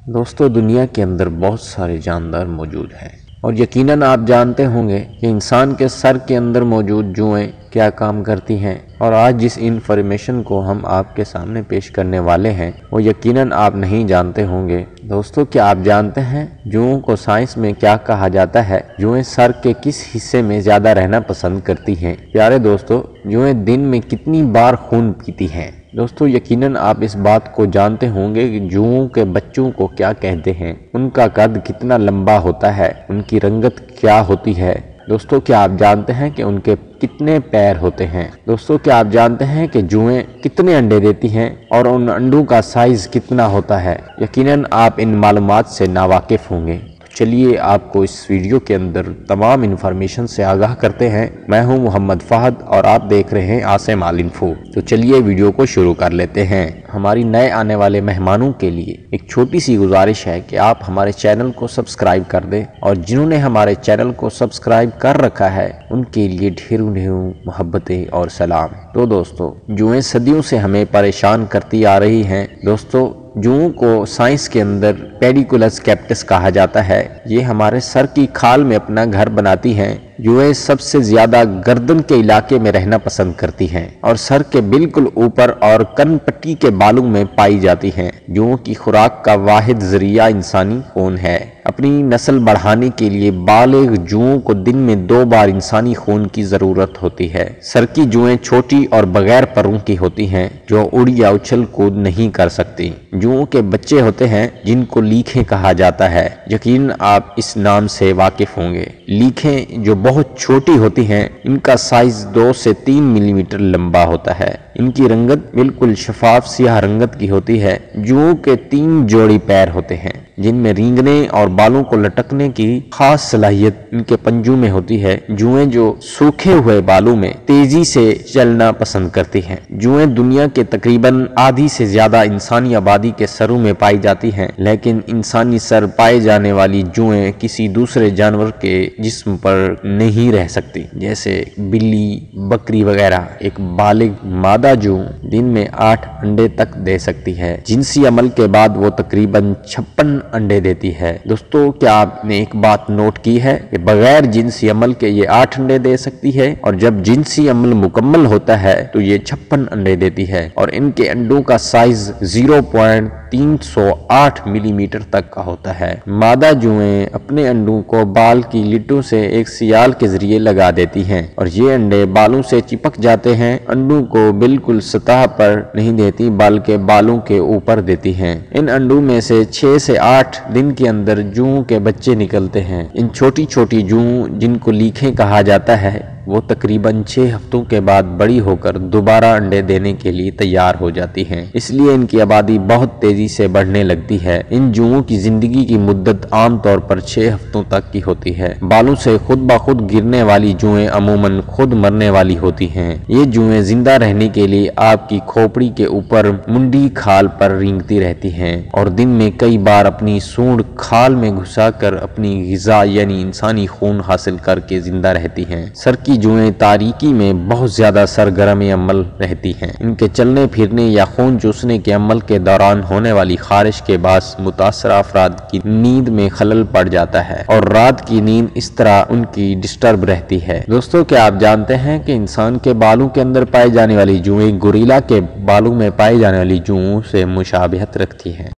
दोस्तों, दुनिया के अंदर बहुत सारे जानदार मौजूद हैं और यकीनन आप जानते होंगे कि इंसान के सर के अंदर मौजूद जुएं क्या काम करती हैं। और आज जिस इन्फॉर्मेशन को हम आपके सामने पेश करने वाले हैं वो यकीनन आप नहीं जानते होंगे। दोस्तों, क्या आप जानते हैं जुओं को साइंस में क्या कहा जाता है? जुएं सर के किस हिस्से में ज़्यादा रहना पसंद करती हैं? प्यारे दोस्तों, जुएं दिन में कितनी बार खून पीती हैं? दोस्तों, यकीनन आप इस बात को जानते होंगे कि जुओं के बच्चों को क्या कहते हैं, उनका कद कितना लंबा होता है, उनकी रंगत क्या होती है। दोस्तों, क्या आप जानते हैं कि उनके कितने पैर होते हैं? दोस्तों, क्या आप जानते हैं कि जुएं कितने अंडे देती हैं और उन अंडों का साइज कितना होता है? यकीनन आप इन मालूमात से नावाकिफ होंगे। चलिए आपको इस वीडियो के अंदर तमाम इन्फॉर्मेशन से आगाह करते हैं। मैं हूं मोहम्मद फहद और आप देख रहे हैं आसिम आल इन्फो। तो चलिए वीडियो को शुरू कर लेते हैं। हमारी नए आने वाले मेहमानों के लिए एक छोटी सी गुजारिश है कि आप हमारे चैनल को सब्सक्राइब कर दें और जिन्होंने हमारे चैनल को सब्सक्राइब कर रखा है उनके लिए ढेरों ढेरों मोहब्बतें और सलाम। तो दोस्तों, जुएं सदियों से हमें परेशान करती आ रही हैं। दोस्तों, जुओं को साइंस के अंदर पेडिकुलस कैक्टस कहा जाता है। ये हमारे सर की खाल में अपना घर बनाती हैं। जुएं सबसे ज्यादा गर्दन के इलाके में रहना पसंद करती हैं और सर के बिल्कुल ऊपर और कनपट्टी के बालों में पाई जाती हैं। जुओं की खुराक का वाहिद जरिया इंसानी खून है। अपनी नस्ल बढ़ाने के लिए बालिग जुओं को दिन में 2 बार इंसानी खून की जरूरत होती है। सर की जुएं छोटी और बगैर परों की होती हैं जो उड़ या उछल कूद नहीं कर सकती। जुओं के बच्चे होते हैं जिनको लीखें कहा जाता है। यकीन आप इस नाम से वाकिफ होंगे। लीखें जो बहुत छोटी होती हैं, इनका साइज 2 से 3 मिलीमीटर लंबा होता है। इनकी रंगत बिल्कुल शफाफ सियाह रंगत की होती है। जुओं के 3 जोड़ी पैर होते हैं जिनमें रेंगने और बालों को लटकने की खास सलाहियत इनके पंजों में होती है। जुएं जो सूखे हुए बालों में तेजी से चलना पसंद करती हैं। जुएं दुनिया के तकरीबन आधी से ज्यादा इंसानी आबादी के सरों में पाई जाती हैं, लेकिन इंसानी सर पाए जाने वाली जुएं किसी दूसरे जानवर के जिस्म पर नहीं रह सकती, जैसे बिल्ली, बकरी वगैरह। एक बालिग मादा जू दिन में 8 अंडे तक दे सकती है। जिनसी अमल के बाद वो तकरीबन 56 अंडे देती है। दोस्तों, क्या आपने एक बात नोट की है कि बगैर जिनसी अमल के ये 8 अंडे दे सकती है और जब जिनसी अमल मुकम्मल होता है तो ये 56 अंडे देती है और इनके अंडों का साइज 0.308 मिलीमीटर तक का होता है। मादा जुएं अपने अंडों को बाल की लिटों से एक सियाल के जरिए लगा देती हैं और ये अंडे बालों से चिपक जाते हैं। अंडों को बिल्कुल सतह पर नहीं देती बल्कि बालों के ऊपर देती हैं। इन अंडों में से 6 से 8 दिन के अंदर जुओं के बच्चे निकलते हैं। इन छोटी छोटी जुओं जिनको लीखें कहा जाता है वो तकरीबन 6 हफ्तों के बाद बड़ी होकर दोबारा अंडे देने के लिए तैयार हो जाती हैं। इसलिए इनकी आबादी बहुत तेजी से बढ़ने लगती है। इन जुओं की जिंदगी की मुद्दत आमतौर पर 6 हफ्तों तक की होती है। बालों से खुद ब खुद गिरने वाली जुएं अमूमन खुद मरने वाली होती हैं। ये जुएं जिंदा रहने के लिए आपकी खोपड़ी के ऊपर मुंडी खाल पर रेंगती रहती हैं और दिन में कई बार अपनी सूंड खाल में घुसाकर अपनी ग़िज़ा यानी इंसानी खून हासिल करके जिंदा रहती हैं। सर की जुएं तारीकी में बहुत ज्यादा सरगर्म अमल रहती हैं। इनके चलने फिरने या खून चूसने के अमल के दौरान होने वाली खारिश के बास मुतासरा अफराद की नींद में खलल पड़ जाता है और रात की नींद इस तरह उनकी डिस्टर्ब रहती है। दोस्तों, क्या आप जानते हैं कि इंसान के बालों के अंदर पाई जाने वाली जुएं गोरिल्ला के बालों में पाई जाने वाली जुओं से मुशाबिहत रखती हैं?